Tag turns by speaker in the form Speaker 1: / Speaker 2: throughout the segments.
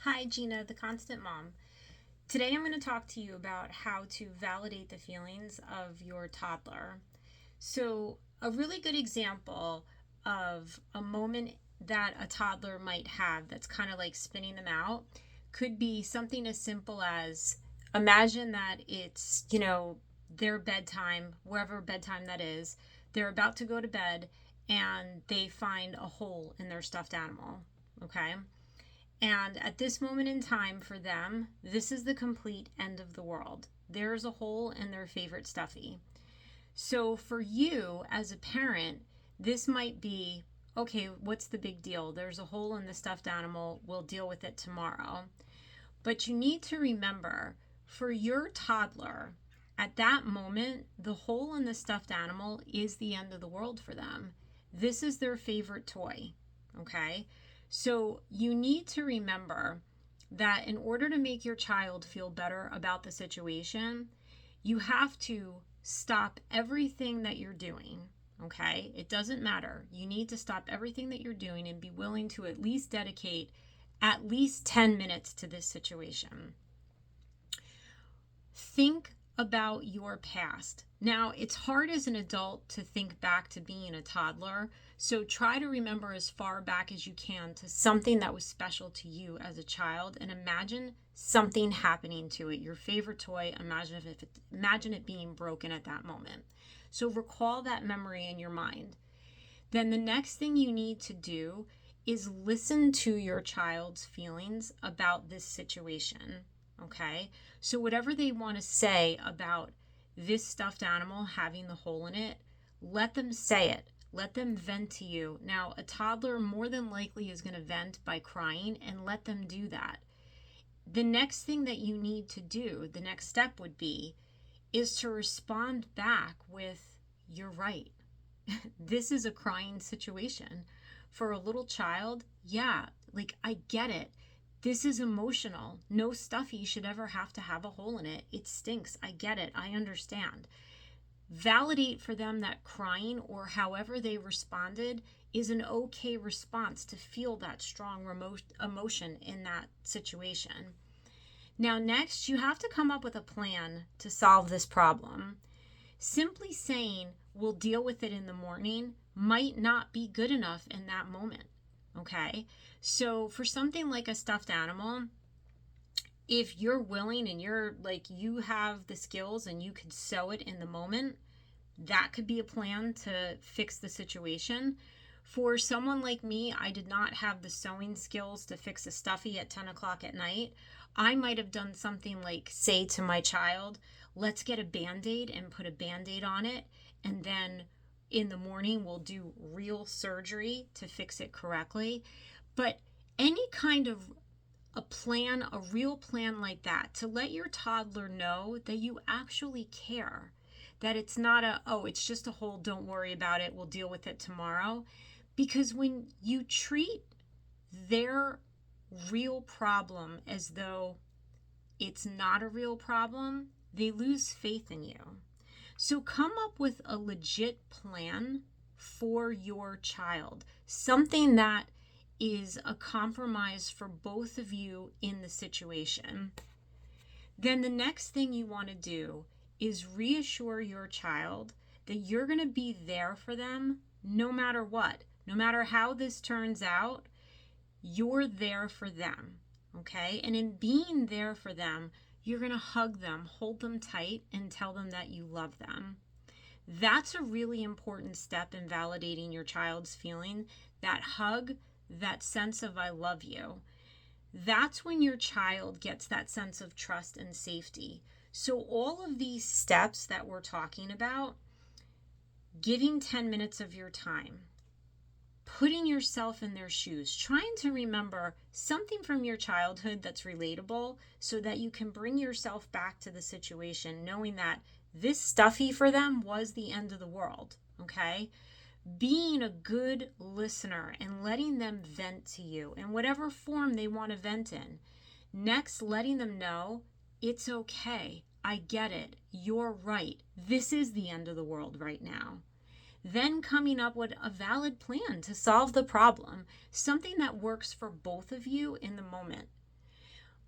Speaker 1: Hi, Gina, the constant mom. Today I'm going to talk to you about how to validate the feelings of your toddler. So, a really good example of a moment that a toddler might have that's kind of like spinning them out could be something as simple as imagine that it's their bedtime, wherever bedtime that is. They're about to go to bed and they find a hole in their stuffed animal. Okay. And at this moment in time for them, this is the complete end of the world. There's a hole in their favorite stuffy. So for you as a parent, this might be okay, what's the big deal? There's a hole in the stuffed animal. We'll deal with it tomorrow. But you need to remember for your toddler, at that moment, the hole in the stuffed animal is the end of the world for them. This is their favorite toy. Okay? So you need to remember that in order to make your child feel better about the situation, you have to stop everything that you're doing. Okay? It doesn't matter. You need to stop everything that you're doing and be willing to at least dedicate at least 10 minutes to this situation. Think about your past. Now, it's hard as an adult to think back to being a toddler, so try to remember as far back as you can to something that was special to you as a child and imagine something happening to it. Your favorite toy, imagine it being broken at that moment. So recall that memory in your mind. Then the next thing you need to do is listen to your child's feelings about this situation. Okay? So, whatever they want to say about this stuffed animal having the hole in it, let them say it. Let them vent to you. Now, a toddler more than likely is going to vent by crying, and let them do that. The next thing that you need to do, the next step would be, is to respond back with, "You're right. This is a crying situation." For a little child, yeah, like I get it. This is emotional. No stuffy should ever have to have a hole in it. It stinks. I get it. I understand. Validate for them that crying or however they responded is an okay response to feel that strong emotion in that situation. Now, next, you have to come up with a plan to solve this problem. Simply saying we'll deal with it in the morning might not be good enough in that moment. Okay? So, for something like a stuffed animal, if you're willing and you're like you have the skills and you could sew it in the moment, that could be a plan to fix the situation. For someone like me, I did not have the sewing skills to fix a stuffy at 10 o'clock at night. I might have done something like say to my child, let's get a band-aid and put a band-aid on it, and then in the morning we'll do real surgery to fix it correctly. But any kind of a plan, a real plan like that, to let your toddler know that you actually care, that it's not oh, it's just a hole, don't worry about it, we'll deal with it tomorrow. Because when you treat their real problem as though it's not a real problem, they lose faith in you. So come up with a legit plan for your child, something that is a compromise for both of you in the situation. Then the next thing you want to do is reassure your child that you're going to be there for them no matter what. No matter how this turns out, you're there for them. Okay? And in being there for them, you're going to hug them, hold them tight, and tell them that you love them. That's a really important step in validating your child's feeling. That hug, that sense of I love you. That's when your child gets that sense of trust and safety. So all of these steps that we're talking about, giving 10 minutes of your time, putting yourself in their shoes, trying to remember something from your childhood that's relatable so that you can bring yourself back to the situation, knowing that this stuffy for them was the end of the world, okay? Being a good listener and letting them vent to you in whatever form they want to vent in. Next, letting them know it's okay. I get it. You're right. This is the end of the world right now. Then coming up with a valid plan to solve the problem, something that works for both of you in the moment.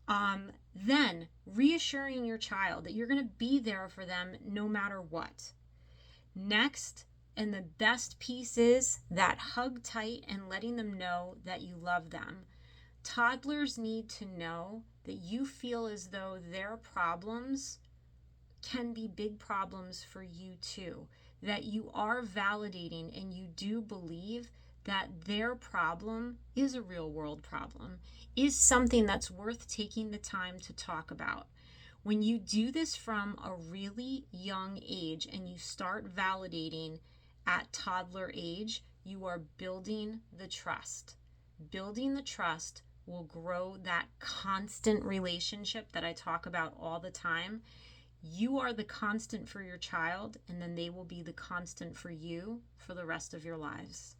Speaker 1: Then reassuring your child that you're going to be there for them no matter what. Next, and the best piece is that hug tight and letting them know that you love them. Toddlers need to know that you feel as though their problems can be big problems for you too, that you are validating and you do believe that their problem is a real world problem, is something that's worth taking the time to talk about. When you do this from a really young age and you start validating at toddler age, you are building the trust. Building the trust will grow that constant relationship that I talk about all the time. You are the constant for your child, and then they will be the constant for you for the rest of your lives.